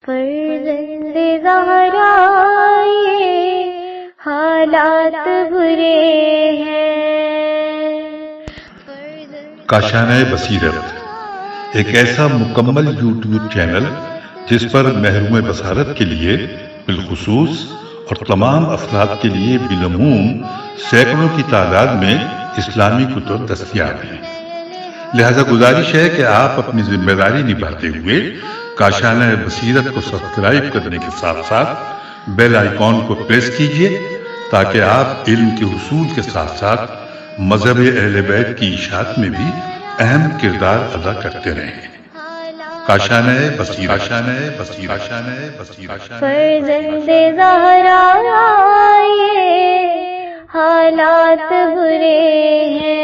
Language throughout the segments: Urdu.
فرزند زہرا یہ حالات برے ہیں۔ کاشانہ بصیرت ایک ایسا مکمل یوٹیوب چینل جس پر محروم بصارت کے لیے بالخصوص اور تمام افراد کے لیے بالعموم سینکڑوں کی تعداد میں اسلامی کتب دستیاب ہیں۔ لہذا گزارش ہے کہ آپ اپنی ذمہ داری نبھاتے ہوئے کاشانہ بصیرت کو سبسکرائب کرنے کے ساتھ ساتھ بیل آئیکن کو پریس کیجئے تاکہ آپ علم کے حصول کے ساتھ ساتھ مذہب اہل بیت کی اشاعت میں بھی اہم کردار ادا کرتے رہیں۔ کاشانہ بصیرت۔ فرزند زہرا یہ حالات برے ہیں۔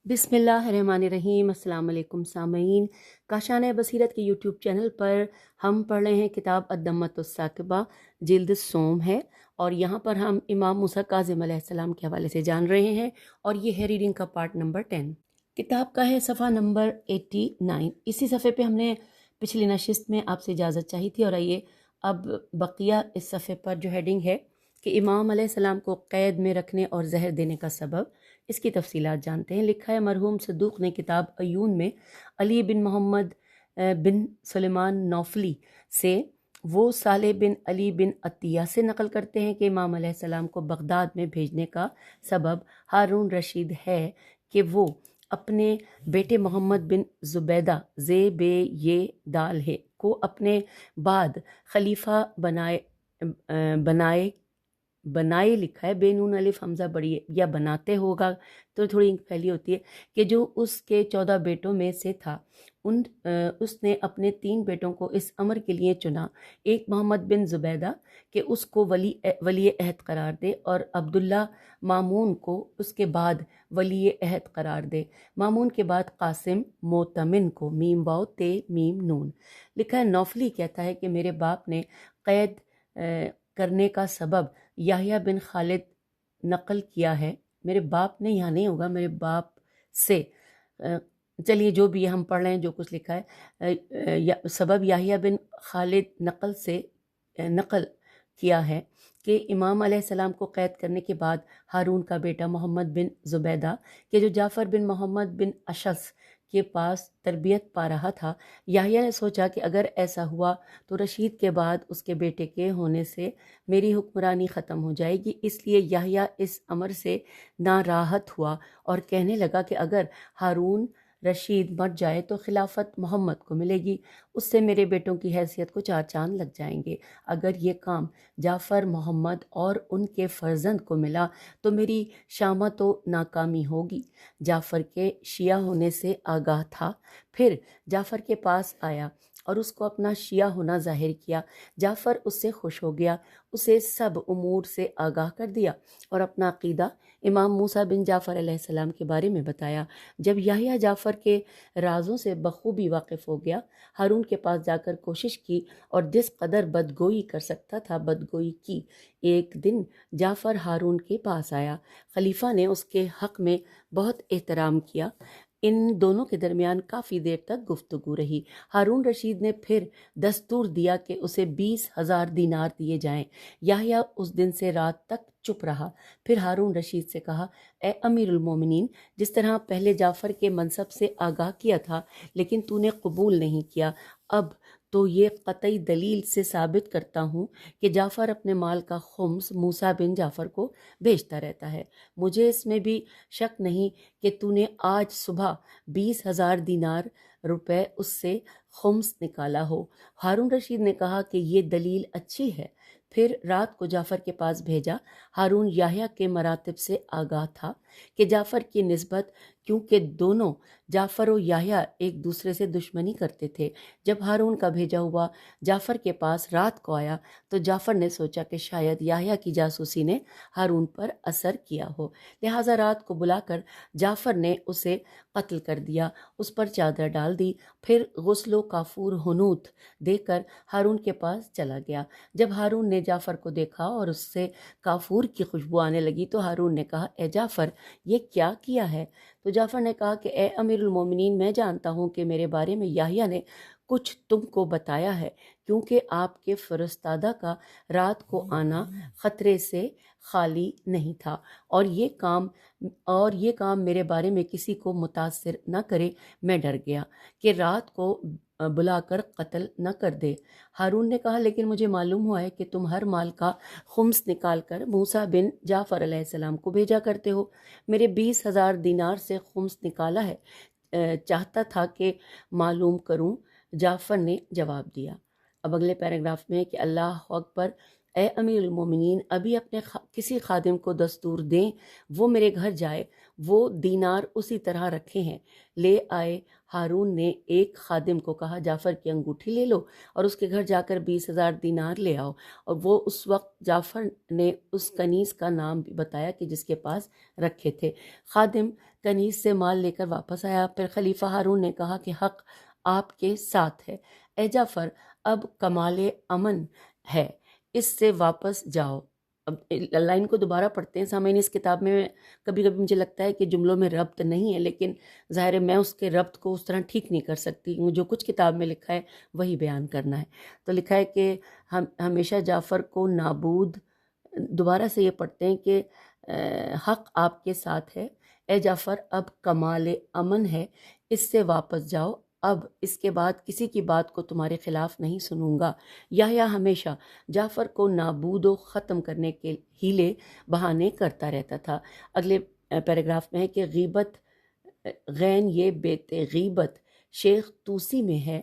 بسم اللہ الرحمن الرحیم۔ السلام علیکم سامعین، کاشانہ بصیرت کے یوٹیوب چینل پر ہم پڑھ رہے ہیں کتاب الدمۃ الثاقبہ، جلد سوم ہے، اور یہاں پر ہم امام موسیٰ کاظم علیہ السلام کے حوالے سے جان رہے ہیں، اور یہ ہے ریڈنگ کا پارٹ نمبر 10۔ کتاب کا ہے صفحہ نمبر 89۔ اسی صفحے پہ ہم نے پچھلی نشست میں آپ سے اجازت چاہی تھی، اور آئیے اب بقیہ اس صفحے پر جو ہیڈنگ ہے کہ امام علیہ السلام کو قید میں رکھنے اور زہر دینے کا سبب، اس کی تفصیلات جانتے ہیں۔ لکھا ہے مرحوم صدوق نے کتاب عیون میں علی بن محمد بن سلیمان نوفلی سے، وہ صالح بن علی بن عطیہ سے نقل کرتے ہیں کہ امام علیہ السلام کو بغداد میں بھیجنے کا سبب ہارون رشید ہے کہ وہ اپنے بیٹے محمد بن زبیدہ زے بے یہ دال ہے کو اپنے بعد خلیفہ بنائے لکھا ہے، بے نون الف حمزہ بڑی ہے، یا بناتے ہوگا تو تھوڑی پھیلی ہوتی ہے، کہ جو اس کے 14 بیٹوں میں سے تھا۔ اس نے اپنے 3 بیٹوں کو اس امر کے لیے چنا، ایک محمد بن زبیدہ کہ اس کو ولی عہد قرار دے، اور عبداللہ مامون کو اس کے بعد ولی عہد قرار دے، مامون کے بعد قاسم موتمن کو، میم واو تے میم نون۔ لکھا ہے نوفلی کہتا ہے کہ میرے باپ نے قید کرنے کا سبب یحییٰ بن خالد نقل کیا ہے، میرے باپ نے، یہاں نہیں ہوگا، میرے باپ سے، چلیے جو بھی ہم پڑھ رہے ہیں جو کچھ لکھا ہے، سبب یحییٰ بن خالد نقل کیا ہے کہ امام علیہ السلام کو قید کرنے کے بعد ہارون کا بیٹا محمد بن زبیدہ کہ جو جعفر بن محمد بن اشس کے پاس تربیت پا رہا تھا، یحییٰ نے سوچا کہ اگر ایسا ہوا تو رشید کے بعد اس کے بیٹے کے ہونے سے میری حکمرانی ختم ہو جائے گی، اس لیے یحییٰ اس امر سے ناراحت ہوا اور کہنے لگا کہ اگر ہارون رشید مر جائے تو خلافت محمد کو ملے گی، اس سے میرے بیٹوں کی حیثیت کو 4 چاند لگ جائیں گے، اگر یہ کام جعفر، محمد اور ان کے فرزند کو ملا تو میری شامت و ناکامی ہوگی۔ جعفر کے شیعہ ہونے سے آگاہ تھا، پھر جعفر کے پاس آیا اور اس کو اپنا شیعہ ہونا ظاہر کیا۔ جعفر اس سے خوش ہو گیا، اسے سب امور سے آگاہ کر دیا اور اپنا عقیدہ امام موسیٰ بن جعفر علیہ السلام کے بارے میں بتایا۔ جب یحییٰ جعفر کے رازوں سے بخوبی واقف ہو گیا، ہارون کے پاس جا کر کوشش کی اور جس قدر بدگوئی کر سکتا تھا بدگوئی کی۔ ایک دن جعفر ہارون کے پاس آیا، خلیفہ نے اس کے حق میں بہت احترام کیا، ان دونوں کے درمیان کافی دیر تک گفتگو رہی۔ ہارون رشید نے پھر دستور دیا کہ اسے 20,000 دینار دیے جائیں۔ یحییٰ اس دن سے رات تک چپ رہا، پھر ہارون رشید سے کہا، اے امیر المومنین، جس طرح پہلے جعفر کے منصب سے آگاہ کیا تھا لیکن تو نے قبول نہیں کیا، اب تو یہ قطعی دلیل سے ثابت کرتا ہوں کہ جعفر اپنے مال کا خمس موسیٰ بن جعفر کو بھیجتا رہتا ہے۔ مجھے اس میں بھی شک نہیں کہ تو نے آج صبح 20,000 دینار روپے اس سے خمس نکالا ہو۔ ہارون رشید نے کہا کہ یہ دلیل اچھی ہے، پھر رات کو جعفر کے پاس بھیجا۔ ہارون یحییٰ کے مراتب سے آگاہ تھا کہ جعفر کی نسبت، کیونکہ دونوں جعفر و یحییٰ ایک دوسرے سے دشمنی کرتے تھے۔ جب ہارون کا بھیجا ہوا جعفر کے پاس رات کو آیا تو جعفر نے سوچا کہ شاید یحییٰ کی جاسوسی نے ہارون پر اثر کیا ہو، لہٰذا رات کو بلا کر جعفر نے اسے قتل کر دیا، اس پر چادر ڈال دی، پھر غسل و کافور ہنوت دے کر ہارون کے پاس چلا گیا۔ جب ہارون نے جعفر کو دیکھا اور اس سے کافور کی خوشبو آنے لگی تو ہارون نے کہا، اے جعفر، یہ کیا کیا ہے؟ تو جعفر نے کہا کہ اے امیر المومنین، میں جانتا ہوں کہ میرے بارے میں یحییٰ نے کچھ تم کو بتایا ہے، کیونکہ آپ کے فرستادہ کا رات کو آنا خطرے سے خالی نہیں تھا، اور یہ کام میرے بارے میں کسی کو متاثر نہ کرے۔ میں ڈر گیا کہ رات کو بلا کر قتل نہ کر دے۔ ہارون نے کہا لیکن مجھے معلوم ہوا ہے کہ تم ہر مال کا خمس نکال کر موسیٰ بن جعفر علیہ السلام کو بھیجا کرتے ہو۔ میرے 20,000 دینار سے خمس نکالا ہے، چاہتا تھا کہ معلوم کروں۔ جعفر نے جواب دیا۔ اب اگلے پیراگراف میں ہے کہ اللہ اکبر، اے امیر المومنین، ابھی اپنے کسی خادم کو دستور دیں وہ میرے گھر جائے، وہ دینار اسی طرح رکھے ہیں۔ لے آئے۔ ہارون نے ایک خادم کو کہا جعفر کی انگوٹھی لے لو اور اس کے گھر جا کر 20,000 دینار لے آؤ، اور وہ اس وقت جعفر نے اس کنیز کا نام بھی بتایا کہ جس کے پاس رکھے تھے۔ خادم کنیز سے مال لے کر واپس آیا۔ پھر خلیفہ ہارون نے کہا کہ حق آپ کے ساتھ ہے، اے جعفر، اب کمال امن ہے، اس سے واپس جاؤ۔ اب لائن کو دوبارہ پڑھتے ہیں سامعین۔ اس کتاب میں کبھی کبھی مجھے لگتا ہے کہ جملوں میں ربط نہیں ہے، لیکن ظاہر ہے میں اس کے ربط کو اس طرح ٹھیک نہیں کر سکتی، جو کچھ کتاب میں لکھا ہے وہی بیان کرنا ہے۔ تو لکھا ہے کہ ہمیشہ جعفر کو نابود، دوبارہ سے یہ پڑھتے ہیں کہ حق آپ کے ساتھ ہے، اے جعفر، اب کمال امن ہے، اس سے واپس جاؤ، اب اس کے بعد کسی کی بات کو تمہارے خلاف نہیں سنوں گا۔ یحییٰ ہمیشہ جعفر کو نابود و ختم کرنے کے ہیلے بہانے کرتا رہتا تھا۔ اگلے پیراگراف میں ہے کہ غیبت، غین یہ بیت غیبت شیخ توسی میں ہے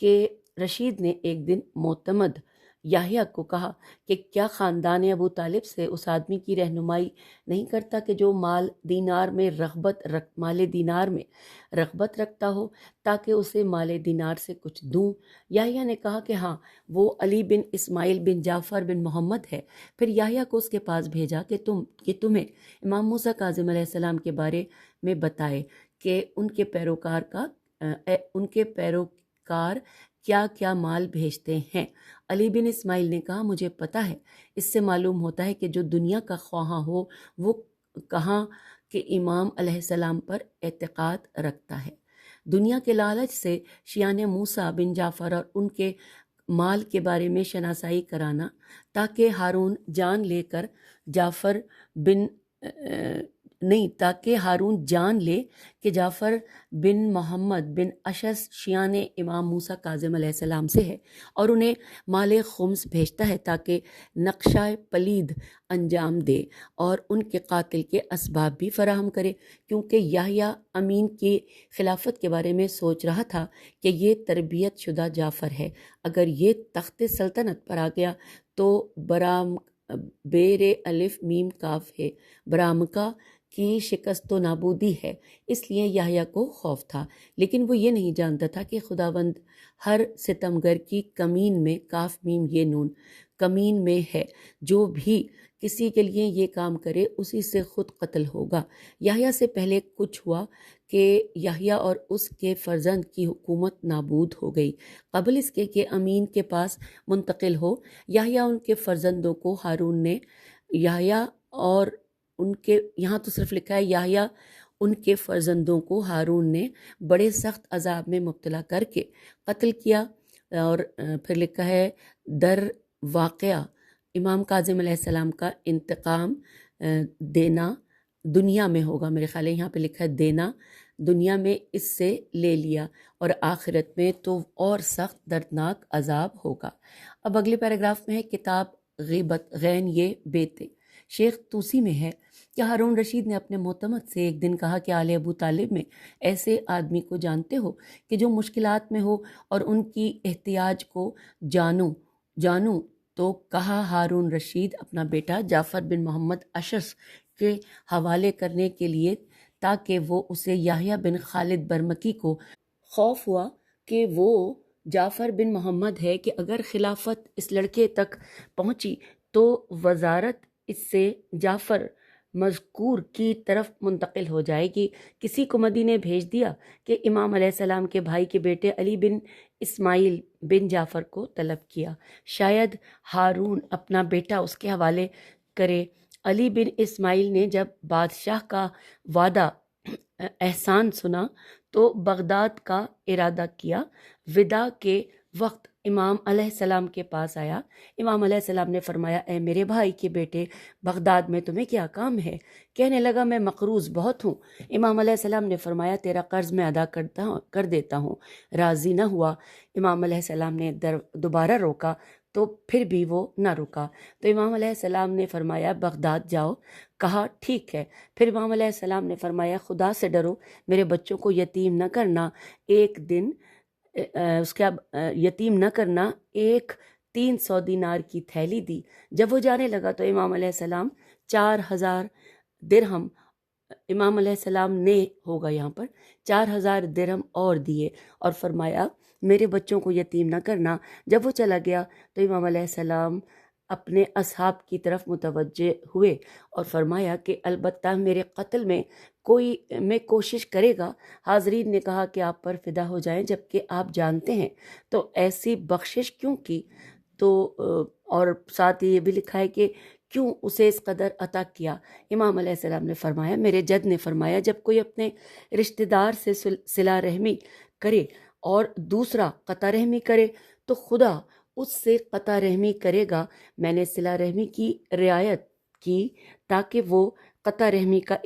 کہ رشید نے ایک دن معتمد یحییٰ کو کہا کہ کیا خاندان ابو طالب سے اس آدمی کی رہنمائی نہیں کرتا کہ جو مال دینار میں رغبت رکھتا ہو تاکہ اسے مال دینار سے کچھ دوں؟ یحییٰ نے کہا کہ ہاں، وہ علی بن اسماعیل بن جعفر بن محمد ہے۔ پھر یحییٰ کو اس کے پاس بھیجا کہ تمہیں امام موسیٰ کاظم علیہ السلام کے بارے میں بتائے کہ ان کے پیروکار کیا کیا مال بھیجتے ہیں۔ علی بن اسماعیل نے کہا مجھے پتہ ہے، اس سے معلوم ہوتا ہے کہ جو دنیا کا خواہاں ہو وہ کہاں کہ امام علیہ السلام پر اعتقاد رکھتا ہے۔ دنیا کے لالچ سے شیعان موسیٰ بن جعفر اور ان کے مال کے بارے میں شناسائی کرانا تاکہ ہارون جان لے کہ جعفر بن محمد بن اشس شیعان امام موسیٰ کاظم علیہ السلام سے ہے اور انہیں مال خمس بھیجتا ہے تاکہ نقشہ پلید انجام دے اور ان کے قاتل کے اسباب بھی فراہم کرے، کیونکہ یحییٰ امین کی خلافت کے بارے میں سوچ رہا تھا کہ یہ تربیت شدہ جعفر ہے، اگر یہ تخت سلطنت پر آ گیا تو بیر الف میم کاف ہے، برامکا کی شکست و نابودی ہے۔ اس لیے یحییٰ کو خوف تھا، لیکن وہ یہ نہیں جانتا تھا کہ خداوند ہر ستمگر کی کمین میں کاف میم یہ نون کمین میں ہے، جو بھی کسی کے لیے یہ کام کرے اسی سے خود قتل ہوگا۔ یحییٰ سے پہلے کچھ ہوا کہ یحییٰ اور اس کے فرزند کی حکومت نابود ہو گئی قبل اس کے کہ امین کے پاس منتقل ہو۔ یحییٰ ان کے فرزندوں کو ہارون نے یہاں تو صرف لکھا ہے یحییٰ ان کے فرزندوں کو ہارون نے بڑے سخت عذاب میں مبتلا کر کے قتل کیا، اور پھر لکھا ہے در واقعہ امام کاظم علیہ السلام کا انتقام دینا دنیا میں ہوگا، میرے خیال ہے یہاں پہ لکھا ہے دینا، دنیا میں اس سے لے لیا اور آخرت میں تو اور سخت دردناک عذاب ہوگا۔ اب اگلے پیراگراف میں ہے کتاب غیبت، غین یہ بیت شیخ توسی میں ہے کہ ہارون رشید نے اپنے معتمد سے ایک دن کہا کہ آل ابو طالب میں ایسے آدمی کو جانتے ہو کہ جو مشکلات میں ہو اور ان کی احتیاج کو جانوں تو کہا ہارون رشید اپنا بیٹا جعفر بن محمد اشس کے حوالے کرنے کے لیے تاکہ وہ اسے یحییٰ بن خالد برمکی کو خوف ہوا کہ وہ جعفر بن محمد ہے کہ اگر خلافت اس لڑکے تک پہنچی تو وزارت اس سے جعفر مذکور کی طرف منتقل ہو جائے گی۔ کسی کو مدینے بھیج دیا کہ امام علیہ السلام کے بھائی کے بیٹے علی بن اسماعیل بن جعفر کو طلب کیا، شاید ہارون اپنا بیٹا اس کے حوالے کرے۔ علی بن اسماعیل نے جب بادشاہ کا وعدہ احسان سنا تو بغداد کا ارادہ کیا۔ وداع کے وقت امام علیہ السلام کے پاس آیا۔ امام علیہ السلام نے فرمایا اے میرے بھائی کے بیٹے، بغداد میں تمہیں کیا کام ہے؟ کہنے لگا میں مقروض بہت ہوں۔ امام علیہ السلام نے فرمایا تیرا قرض میں ادا کر دیتا ہوں۔ راضی نہ ہوا۔ امام علیہ السلام نے دوبارہ روکا تو پھر بھی وہ نہ رکا، تو امام علیہ السلام نے فرمایا بغداد جاؤ۔ کہا ٹھیک ہے۔ پھر امام علیہ السلام نے فرمایا خدا سے ڈرو، میرے بچوں کو یتیم نہ کرنا۔ ایک دن اس کے یتیم نہ کرنا، ایک 300 دینار کی تھیلی دی۔ جب وہ جانے لگا تو امام علیہ السلام 4000 درہم، امام علیہ السلام نے ہوگا یہاں پر 4000 درہم اور دیے اور فرمایا میرے بچوں کو یتیم نہ کرنا۔ جب وہ چلا گیا تو امام علیہ السلام اپنے اصحاب کی طرف متوجہ ہوئے اور فرمایا کہ البتہ میرے قتل میں کوئی میں کوشش کرے گا۔ حاضرین نے کہا کہ آپ پر فدا ہو جائیں، جبکہ آپ جانتے ہیں تو ایسی بخشش کیوں کی؟ تو اور ساتھ یہ بھی لکھا ہے کہ کیوں اسے اس قدر عطا کیا؟ امام علیہ السلام نے فرمایا میرے جد نے فرمایا جب کوئی اپنے رشتہ دار سے صلہ رحمی کرے اور دوسرا قطع رحمی کرے تو خدا اس سے قطع رحمی کرے گا۔ میں نے صلہ رحمی کی رعایت کی تاکہ وہ قطع رحمی کا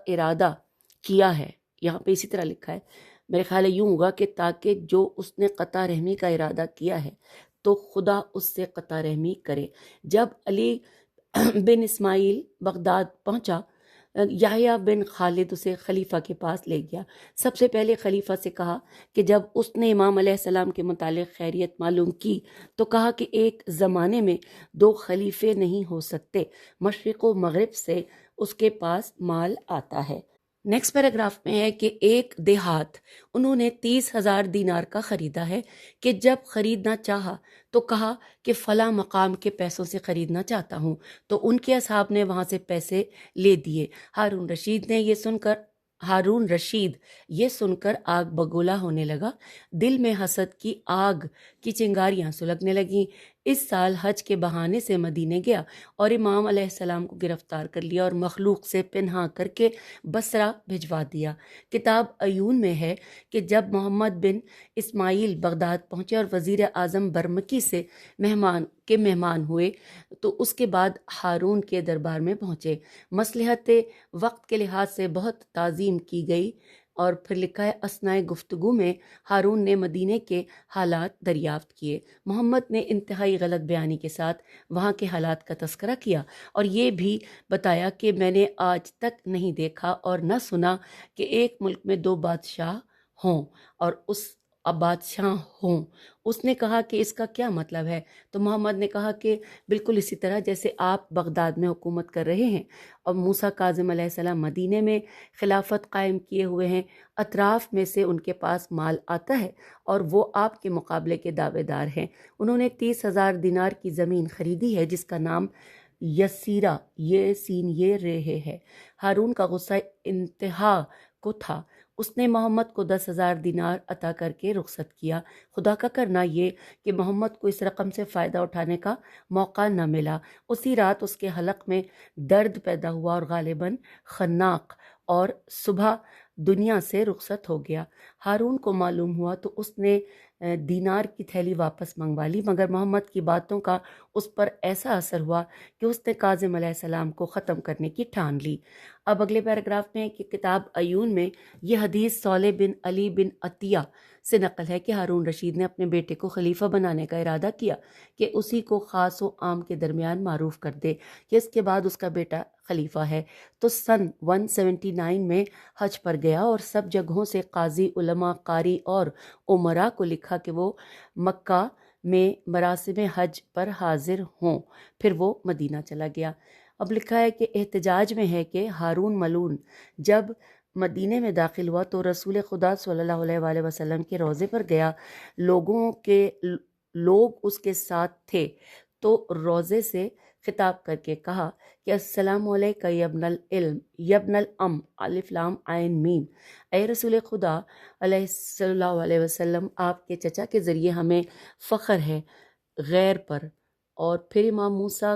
ارادہ کیا ہے۔ یہاں پہ اسی طرح لکھا ہے، میرے خیال ہے یوں ہوگا کہ تاکہ جو اس نے قطع رحمی کا ارادہ کیا ہے تو خدا اس سے قطع رحمی کرے۔ جب علی بن اسماعیل بغداد پہنچا، یحییٰ بن خالد اسے خلیفہ کے پاس لے گیا۔ سب سے پہلے خلیفہ سے کہا کہ جب اس نے امام علیہ السلام کے متعلق خیریت معلوم کی تو کہا کہ ایک زمانے میں 2 خلیفے نہیں ہو سکتے، مشرق و مغرب سے اس کے پاس مال آتا ہے۔ نیکسٹ پیراگراف میں ہے کہ ایک دیہات انہوں نے 30,000 دینار کا خریدا ہے کہ جب خریدنا چاہا تو کہا کہ فلاں مقام کے پیسوں سے خریدنا چاہتا ہوں، تو ان کے اصحاب نے وہاں سے پیسے لے دیے۔ ہارون رشید یہ سن کر آگ بگولا ہونے لگا، دل میں حسد کی آگ کی چنگاریاں سلگنے لگیں۔ اس سال حج کے بہانے سے مدینے گیا اور امام علیہ السلام کو گرفتار کر لیا اور مخلوق سے پنہاں کر کے بصرہ بھجوا دیا۔ کتاب عیون میں ہے کہ جب محمد بن اسماعیل بغداد پہنچے اور وزیر اعظم برمکی سے مہمان ہوئے تو اس کے بعد ہارون کے دربار میں پہنچے۔ مصلحت وقت کے لحاظ سے بہت تعظیم کی گئی، اور پھر لکھا ہے اثناء گفتگو میں ہارون نے مدینے کے حالات دریافت کیے۔ محمد نے انتہائی غلط بیانی کے ساتھ وہاں کے حالات کا تذکرہ کیا اور یہ بھی بتایا کہ میں نے آج تک نہیں دیکھا اور نہ سنا کہ ایک ملک میں 2 بادشاہ ہوں اور بادشاہ ہوں۔ اس نے کہا کہ اس کا کیا مطلب ہے؟ تو محمد نے کہا کہ بالکل اسی طرح جیسے آپ بغداد میں حکومت کر رہے ہیں اور موسیٰ کاظم علیہ السلام مدینے میں خلافت قائم کیے ہوئے ہیں، اطراف میں سے ان کے پاس مال آتا ہے اور وہ آپ کے مقابلے کے دعوے دار ہیں۔ انہوں نے 30,000 دینار کی زمین خریدی ہے جس کا نام یسیرہ یہ سین یہ رہے ہے۔ ہارون کا غصہ انتہا کو تھا، اس نے محمد کو 10,000 دینار عطا کر کے رخصت کیا۔ خدا کا کرنا یہ کہ محمد کو اس رقم سے فائدہ اٹھانے کا موقع نہ ملا۔ اسی رات اس کے حلق میں درد پیدا ہوا اور غالباً خناق، اور صبح دنیا سے رخصت ہو گیا۔ ہارون کو معلوم ہوا تو اس نے دینار کی تھیلی واپس منگوا لی، مگر محمد کی باتوں کا اس پر ایسا اثر ہوا کہ اس نے کاظم علیہ السلام کو ختم کرنے کی ٹھان لی۔ اب اگلے پیراگراف میں کہ کتاب عیون میں یہ حدیث صالح بن علی بن عطیہ سے نقل ہے کہ ہارون رشید نے اپنے بیٹے کو خلیفہ بنانے کا ارادہ کیا کہ اسی کو خاص و عام کے درمیان معروف کر دے کہ اس کے بعد اس کا بیٹا خلیفہ ہے۔ تو سن 179 میں حج پر گیا اور سب جگہوں سے قاضی، علماء، قاری اور عمراء کو لکھا کہ وہ مکہ میں مراسم حج پر حاضر ہوں، پھر وہ مدینہ چلا گیا۔ اب لکھا ہے کہ احتجاج میں ہے کہ ہارون ملعون جب مدینے میں داخل ہوا تو رسول خدا صلی اللہ علیہ وآلہ وسلم کے روضے پر گیا، لوگ اس کے ساتھ تھے، تو روضے سے خطاب کر کے کہا کہ السلام علیکہ یبن العلم یبن الام الف لام عین میم، اے رسول خدا صلی اللہ علیہ وسلم، آپ کے چچا کے ذریعے ہمیں فخر ہے غیر پر۔ اور پھر امام موسیٰ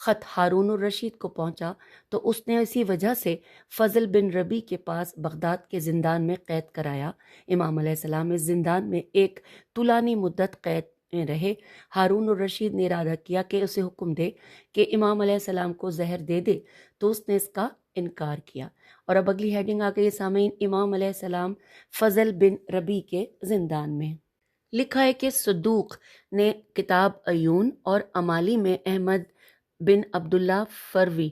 خط ہارون الرشید کو پہنچا تو اس نے اسی وجہ سے فضل بن ربی کے پاس بغداد کے زندان میں قید کرایا۔ امام علیہ السلام اس زندان میں ایک طولانی مدت قید میں رہے۔ ہارون الرشید نے ارادہ کیا کہ اسے حکم دے کہ امام علیہ السلام کو زہر دے دے، تو اس نے اس کا انکار کیا۔ اور اب اگلی ہیڈنگ آ گئی سامعین، امام علیہ السلام فضل بن ربی کے زندان میں۔ لکھا ہے کہ صدوق نے کتاب عیون اور امالی میں احمد بن عبداللہ فروی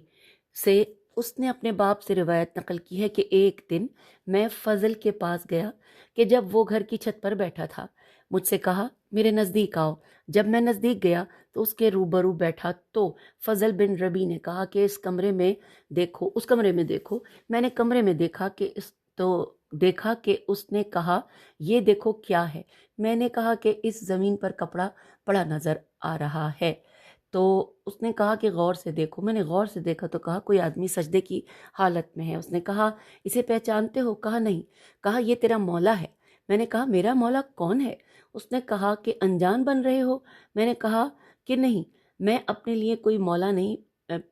سے اس نے اپنے باپ سے روایت نقل کی ہے کہ ایک دن میں فضل کے پاس گیا کہ جب وہ گھر کی چھت پر بیٹھا تھا، مجھ سے کہا میرے نزدیک آؤ۔ جب میں نزدیک گیا تو اس کے روبرو بیٹھا تو فضل بن ربی نے کہا کہ اس کمرے میں دیکھو۔ میں نے کمرے میں دیکھا کہ اس نے کہا یہ دیکھو کیا ہے۔ میں نے کہا کہ اس زمین پر کپڑا پڑا نظر آ رہا ہے۔ تو اس نے کہا کہ غور سے دیکھو۔ میں نے غور سے دیکھا تو کہا کوئی آدمی سجدے کی حالت میں ہے۔ اس نے کہا اسے پہچانتے ہو؟ کہا نہیں۔ کہا یہ تیرا مولا ہے۔ میں نے کہا میرا مولا کون ہے؟ اس نے کہا کہ انجان بن رہے ہو؟ میں نے کہا کہ نہیں، میں اپنے لیے کوئی مولا نہیں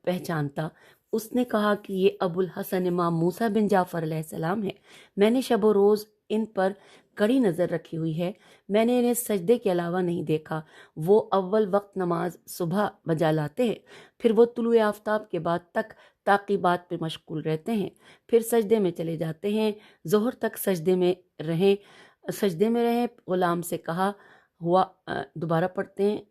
پہچانتا۔ اس نے کہا کہ یہ ابو الحسن امام موسیٰ بن جعفر علیہ السلام ہے۔ میں نے شب و روز ان پر کڑی نظر رکھی ہوئی ہے، میں نے انہیں سجدے کے علاوہ نہیں دیکھا۔ وہ اول وقت نماز صبح بجا لاتے ہیں، پھر وہ طلوع آفتاب کے بعد تک تعقیبات پہ مشغول رہتے ہیں، پھر سجدے میں چلے جاتے ہیں، ظہر تک سجدے میں رہیں۔ غلام سے کہا ہوا دوبارہ پڑھتے ہیں،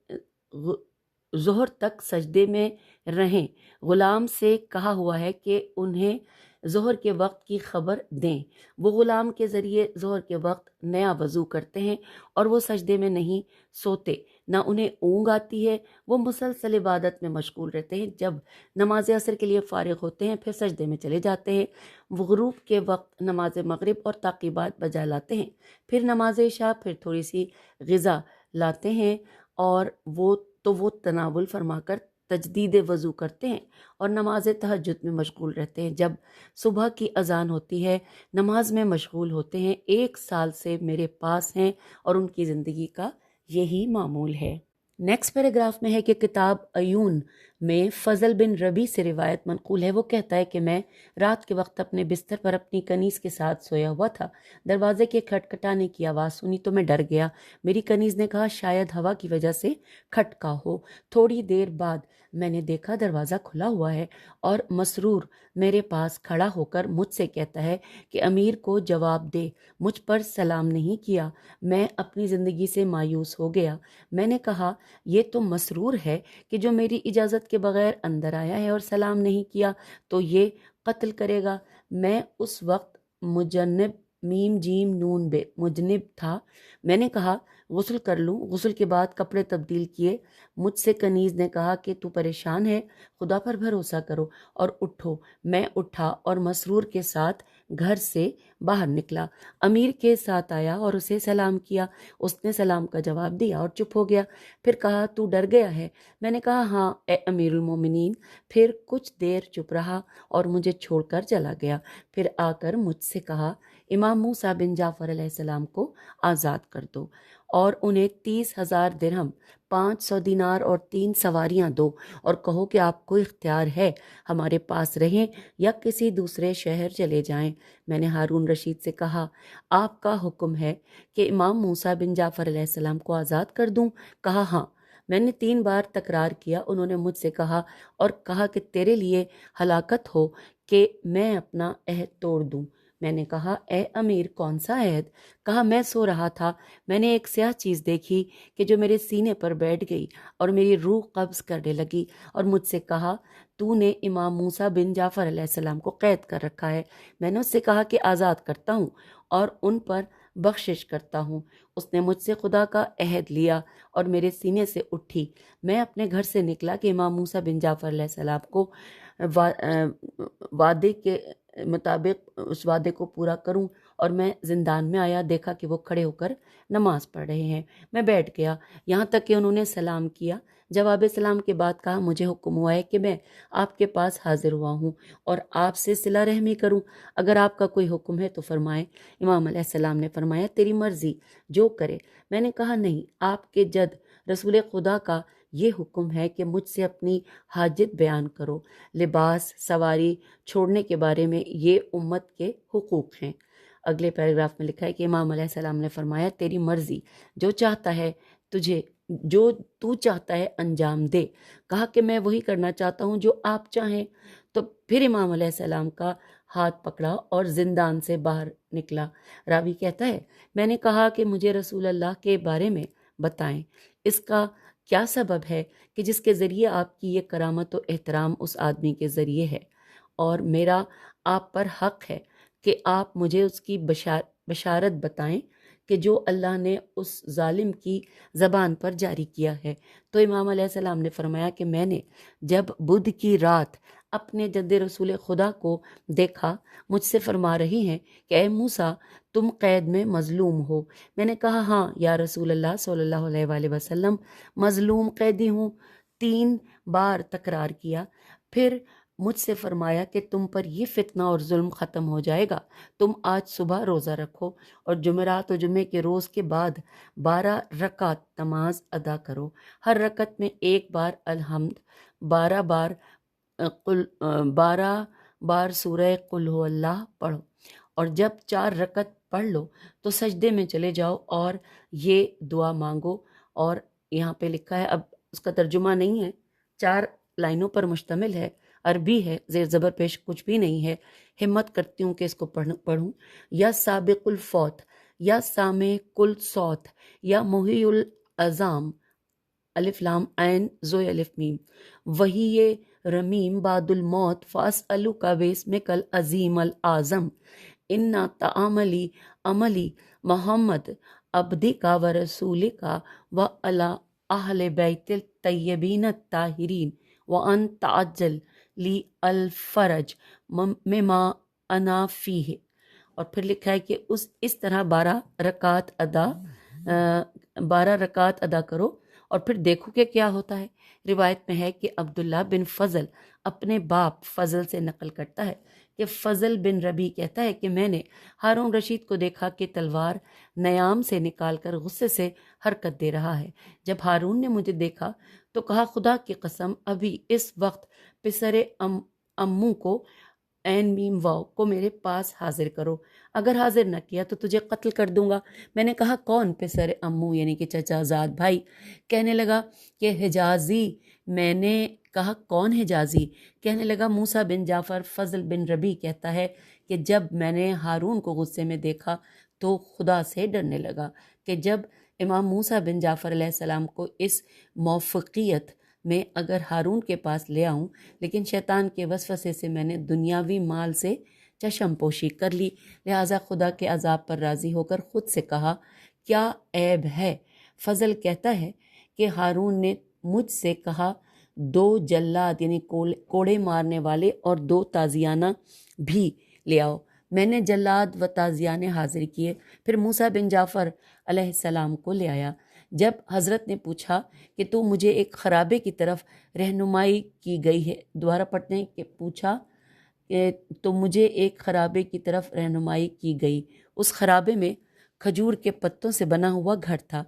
ظہر تک سجدے میں رہیں۔ غلام سے کہا ہوا ہے کہ انہیں ظہر کے وقت کی خبر دیں۔ وہ غلام کے ذریعے ظہر کے وقت نیا وضو کرتے ہیں اور وہ سجدے میں نہیں سوتے، نہ انہیں اونگ آتی ہے۔ وہ مسلسل عبادت میں مشغول رہتے ہیں۔ جب نماز عصر کے لیے فارغ ہوتے ہیں پھر سجدے میں چلے جاتے ہیں۔ وہ غروب کے وقت نماز مغرب اور تعقیبات بجا لاتے ہیں، پھر نماز عشاء، پھر تھوڑی سی غذا لاتے ہیں اور وہ تناول فرما کر تجدید وضو کرتے ہیں اور نماز تہجد میں مشغول رہتے ہیں۔ جب صبح کی اذان ہوتی ہے نماز میں مشغول ہوتے ہیں۔ 1 سال سے میرے پاس ہیں اور ان کی زندگی کا یہی معمول ہے۔ نیکسٹ پیراگراف میں ہے کہ کتاب عیون میں فضل بن ربی سے روایت منقول ہے۔ وہ کہتا ہے کہ میں رات کے وقت اپنے بستر پر اپنی کنیز کے ساتھ سویا ہوا تھا۔ دروازے کے کھٹکھٹانے کی آواز سنی تو میں ڈر گیا۔ میری کنیز نے کہا شاید ہوا کی وجہ سے کھٹکا ہو۔ تھوڑی دیر بعد میں نے دیکھا دروازہ کھلا ہوا ہے اور مسرور میرے پاس کھڑا ہو کر مجھ سے کہتا ہے کہ امیر کو جواب دے، مجھ پر سلام نہیں کیا۔ میں اپنی زندگی سے مایوس ہو گیا۔ میں نے کہا یہ تو مسرور ہے کہ جو میری اجازت کے بغیر اندر آیا ہے اور سلام نہیں کیا تو یہ قتل کرے گا۔ میں اس وقت مجنب تھا۔ میں نے کہا غسل کر لوں۔ غسل کے بعد کپڑے تبدیل کیے۔ مجھ سے کنیز نے کہا کہ تو پریشان ہے، خدا پر بھروسہ کرو اور اٹھو۔ میں اٹھا اور مسرور کے ساتھ گھر سے باہر نکلا۔ امیر کے ساتھ آیا اور اسے سلام کیا۔ اس نے سلام کا جواب دیا اور چپ ہو گیا۔ پھر کہا تو ڈر گیا ہے؟ میں نے کہا ہاں اے امیر المومنین۔ پھر کچھ دیر چپ رہا اور مجھے چھوڑ کر چلا گیا۔ پھر آ کر مجھ سے کہا امام موسیٰ بن جعفر علیہ السلام کو آزاد کر دو اور انہیں 30,000 درہم، 500 دینار اور 3 سواریاں دو اور کہو کہ آپ کو اختیار ہے ہمارے پاس رہیں یا کسی دوسرے شہر چلے جائیں۔ میں نے ہارون رشید سے کہا آپ کا حکم ہے کہ امام موسیٰ بن جعفر علیہ السلام کو آزاد کر دوں؟ کہا ہاں۔ میں نے 3 بار تکرار کیا۔ انہوں نے مجھ سے کہا کہ تیرے لیے ہلاکت ہو کہ میں اپنا عہد توڑ دوں۔ میں نے کہا اے امیر کون سا عہد؟ کہا میں سو رہا تھا، میں نے ایک سیاہ چیز دیکھی کہ جو میرے سینے پر بیٹھ گئی اور میری روح قبض کرنے لگی اور مجھ سے کہا تو نے امام موسیٰ بن جعفر علیہ السلام کو قید کر رکھا ہے۔ میں نے اس سے کہا کہ آزاد کرتا ہوں اور ان پر بخشش کرتا ہوں۔ اس نے مجھ سے خدا کا عہد لیا اور میرے سینے سے اٹھی۔ میں اپنے گھر سے نکلا کہ امام موسیٰ بن جعفر علیہ السلام کو وعدے کے مطابق اس وعدے کو پورا کروں، اور میں زندان میں آیا، دیکھا کہ وہ کھڑے ہو کر نماز پڑھ رہے ہیں۔ میں بیٹھ گیا یہاں تک کہ انہوں نے سلام کیا۔ جواب سلام کے بعد کہا مجھے حکم ہوا ہے کہ میں آپ کے پاس حاضر ہوا ہوں اور آپ سے صلہ رحمی کروں، اگر آپ کا کوئی حکم ہے تو فرمائیں۔ امام علیہ السلام نے فرمایا تیری مرضی، جو کرے۔ میں نے کہا نہیں، آپ کے جد رسول خدا کا یہ حکم ہے کہ مجھ سے اپنی حاجت بیان کرو۔ لباس سواری چھوڑنے کے بارے میں یہ امت کے حقوق ہیں۔ اگلے پیراگراف میں لکھا ہے کہ امام علیہ السلام نے فرمایا تیری مرضی، جو تو چاہتا ہے انجام دے۔ کہا کہ میں وہی کرنا چاہتا ہوں جو آپ چاہیں۔ تو پھر امام علیہ السلام کا ہاتھ پکڑا اور زندان سے باہر نکلا۔ راوی کہتا ہے میں نے کہا کہ مجھے رسول اللہ کے بارے میں بتائیں، اس کا کیا سبب ہے کہ جس کے ذریعے آپ کی یہ کرامت و احترام اس آدمی کے ذریعے ہے، اور میرا آپ پر حق ہے کہ آپ مجھے اس کی بشارت بتائیں کہ جو اللہ نے اس ظالم کی زبان پر جاری کیا ہے۔ تو امام علیہ السلام نے فرمایا کہ میں نے جب بدھ کی رات اپنے جد رسول خدا کو دیکھا، مجھ سے فرما رہی ہیں کہ اے موسیٰ تم قید میں مظلوم ہو۔ میں نے کہا ہاں یا رسول اللہ صلی اللہ علیہ وآلہ وسلم، مظلوم قیدی ہوں۔ 3 بار تکرار کیا۔ پھر مجھ سے فرمایا کہ تم پر یہ فتنہ اور ظلم ختم ہو جائے گا، تم آج صبح روزہ رکھو اور جمعرات و جمعے کے روز کے بعد 12 رکعت نماز ادا کرو، ہر رکعت میں 1 بار الحمد، 12 بار سورہ قل ہو اللہ پڑھو، اور جب 4 رکعت پڑھ لو تو سجدے میں چلے جاؤ اور یہ دعا مانگو۔ اور یہاں پہ لکھا ہے، اب اس کا ترجمہ نہیں ہے، 4 لائنوں پر مشتمل ہے، عربی ہے، زیر زبر پیش کچھ بھی نہیں ہے۔ ہمت کرتی ہوں کہ اس کو پڑھوں۔ یا سابق الفوت، یا سامع کل صوت، یا محی العظام، الف لام عین زوی الف میم، وہی رمیم بعد الموت فاسألک باسمک العظیم العظم، انا تعاملی عملی محمد عبدک و رسولک و علی اہل بیت الطیبین الطاہرین وان تعجل لی الفرج مما انا فیہ۔ اور پھر لکھا ہے کہ اس طرح 12 رکعات ادا کرو اور پھر دیکھو کہ کیا ہوتا ہے۔ روایت میں ہے کہ عبداللہ بن فضل اپنے باپ فضل سے نقل کرتا ہے کہ فضل بن ربی کہتا ہے کہ میں نے ہارون رشید کو دیکھا کہ تلوار نیام سے نکال کر غصے سے حرکت دے رہا ہے۔ جب ہارون نے مجھے دیکھا تو کہا خدا کی قسم ابھی اس وقت پسر امو کو عین میم واو کو میرے پاس حاضر کرو، اگر حاضر نہ کیا تو تجھے قتل کر دوں گا۔ میں نے کہا کون پسر امو یعنی کہ چچا زاد بھائی؟ کہنے لگا کہ حجازی۔ میں نے کہا کون حجازی؟ کہنے لگا موسیٰ بن جعفر۔ فضل بن ربی کہتا ہے کہ جب میں نے ہارون کو غصے میں دیکھا تو خدا سے ڈرنے لگا کہ جب امام موسیٰ بن جعفر علیہ السلام کو اس موفقیت میں اگر ہارون کے پاس لے آؤں، لیکن شیطان کے وسوسے سے میں نے دنیاوی مال سے چشم پوشی کر لی، لہٰذا خدا کے عذاب پر راضی ہو کر خود سے کہا کیا عیب ہے؟ فضل کہتا ہے کہ ہارون نے مجھ سے کہا 2 جلاد یعنی کوڑے مارنے والے اور 2 تازیانہ بھی لے آؤ۔ میں نے جلاد و تازیانے حاضر کیے، پھر موسیٰ بن جعفر علیہ السلام کو لے آیا۔ جب حضرت نے پوچھا کہ تو مجھے ایک خرابے کی طرف رہنمائی کی گئی ہے، دوبارہ پڑھنے کے پوچھا کہ تو مجھے ایک خرابے کی طرف رہنمائی کی گئی، اس خرابے میں کھجور کے پتوں سے بنا ہوا گھر تھا،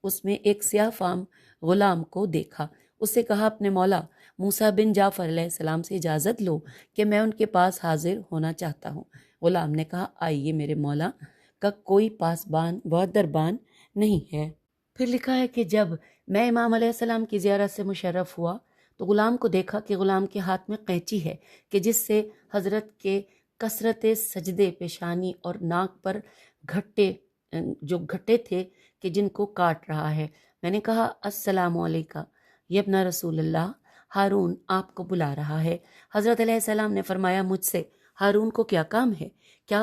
اس میں ایک سیاہ فام غلام کو دیکھا، اس سے کہا اپنے مولا موسیٰ بن جعفر علیہ السلام سے اجازت لو کہ میں ان کے پاس حاضر ہونا چاہتا ہوں۔ غلام نے کہا آئیے، میرے مولا کا کوئی پاسبان و دربان نہیں ہے۔ پھر لکھا ہے کہ جب میں امام علیہ السلام کی زیارت سے مشرف ہوا تو غلام کو دیکھا کہ غلام کے ہاتھ میں قینچی ہے کہ جس سے حضرت کے کثرت سجدے پیشانی اور ناک پر گھٹے تھے کہ جن کو کاٹ رہا ہے۔ میں نے کہا السلام علیکم یبن رسول اللہ، ہارون آپ کو بلا رہا ہے۔ حضرت علیہ السلام نے فرمایا مجھ سے ہارون کو کیا کام ہے؟ کیا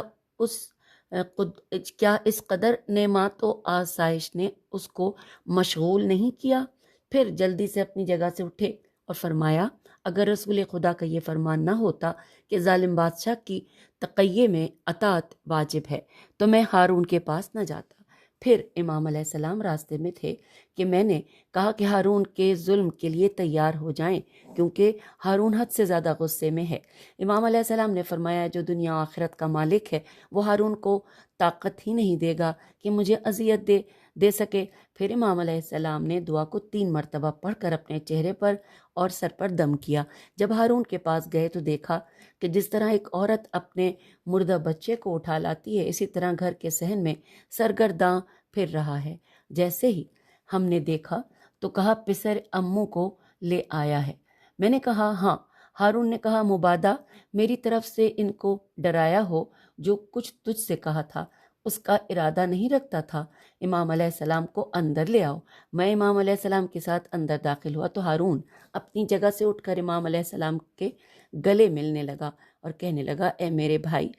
اس قدر نعمات و آسائش نے اس کو مشغول نہیں کیا؟ پھر جلدی سے اپنی جگہ سے اٹھے اور فرمایا اگر رسول خدا کا یہ فرمان نہ ہوتا کہ ظالم بادشاہ کی تقیے میں اطاعت واجب ہے تو میں ہارون کے پاس نہ جاتا۔ پھر امام علیہ السلام راستے میں تھے کہ میں نے کہا کہ ہارون کے ظلم کے لیے تیار ہو جائیں، کیونکہ ہارون حد سے زیادہ غصے میں ہے۔ امام علیہ السلام نے فرمایا جو دنیا و آخرت کا مالک ہے وہ ہارون کو طاقت ہی نہیں دے گا کہ مجھے اذیت دے سکے۔ پھر امام علیہ السلام نے دعا کو 3 مرتبہ پڑھ کر اپنے چہرے پر اور سر پر دم کیا۔ جب ہارون کے پاس گئے تو دیکھا کہ جس طرح ایک عورت اپنے مردہ بچے کو اٹھا لاتی ہے، اسی طرح گھر کے صحن میں سرگرداں پھر رہا ہے۔ جیسے ہی ہم نے دیکھا تو کہا پسر امو کو لے آیا ہے۔ میں نے کہا ہاں۔ ہارون نے کہا مبادا میری طرف سے ان کو ڈرایا ہو، جو کچھ تجھ سے کہا تھا اس کا ارادہ نہیں رکھتا تھا، امام علیہ السلام کو اندر لے آؤ۔ میں امام علیہ السلام کے ساتھ اندر داخل ہوا تو ہارون اپنی جگہ سے اٹھ کر امام علیہ السلام کے گلے ملنے لگا اور کہنے لگا اے میرے بھائی،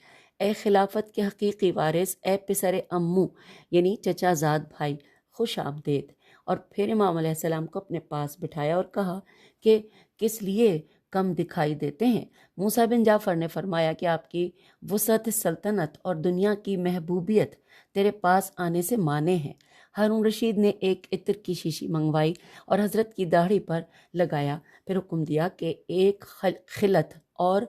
اے خلافت کے حقیقی وارث، اے پسر امو یعنی چچا زاد بھائی، خوش آمدید۔ اور پھر امام علیہ السلام کو اپنے پاس بٹھایا اور کہا کہ کس لیے کم دکھائی دیتے ہیں؟ موسیٰ بن جعفر نے فرمایا کہ آپ کی وسعت سلطنت اور دنیا کی محبوبیت تیرے پاس آنے سے مانے ہیں۔ ہارون رشید نے ایک عطر کی شیشی منگوائی اور حضرت کی داڑھی پر لگایا، پھر حکم دیا کہ 1 خلط اور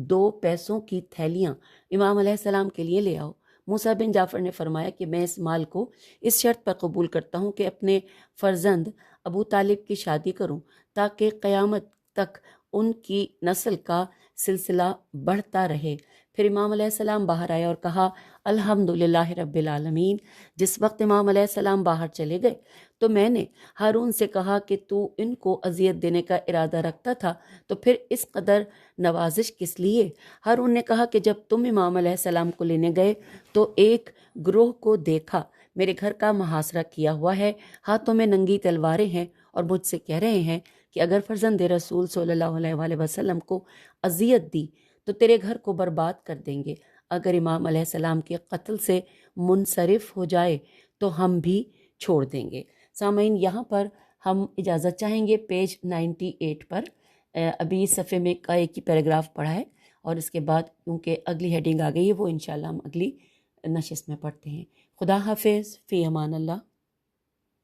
2 پیسوں کی تھیلیاں امام علیہ السلام کے لیے لے آؤ۔ موسیٰ بن جعفر نے فرمایا کہ میں اس مال کو اس شرط پر قبول کرتا ہوں کہ اپنے فرزند ابو طالب کی شادی کروں تاکہ قیامت تک ان کی نسل کا سلسلہ بڑھتا رہے۔ پھر امام علیہ السلام باہر آئے اور کہا الحمدللہ رب العالمین۔ جس وقت امام علیہ السلام باہر چلے گئے تو میں نے ہارون سے کہا کہ تو ان کو اذیت دینے کا ارادہ رکھتا تھا تو پھر اس قدر نوازش کس لیے؟ ہارون نے کہا کہ جب تم امام علیہ السلام کو لینے گئے تو ایک گروہ کو دیکھا، میرے گھر کا محاصرہ کیا ہوا ہے، ہاتھوں میں ننگی تلواریں ہیں اور مجھ سے کہہ رہے ہیں کہ اگر فرزند رسول صلی اللہ علیہ وآلہ وسلم کو اذیت دی تو تیرے گھر کو برباد کر دیں گے۔ اگر امام علیہ السلام کے قتل سے منصرف ہو جائے تو ہم بھی چھوڑ دیں گے۔ سامعین، یہاں پر ہم اجازت چاہیں گے پیج 98 پر۔ ابھی صفحے میں کا ایک ہی پیراگراف پڑھا ہے اور اس کے بعد کیونکہ اگلی ہیڈنگ آ گئی ہے وہ انشاءاللہ ہم اگلی نشست میں پڑھتے ہیں۔ خدا حافظ، فی امان اللہ۔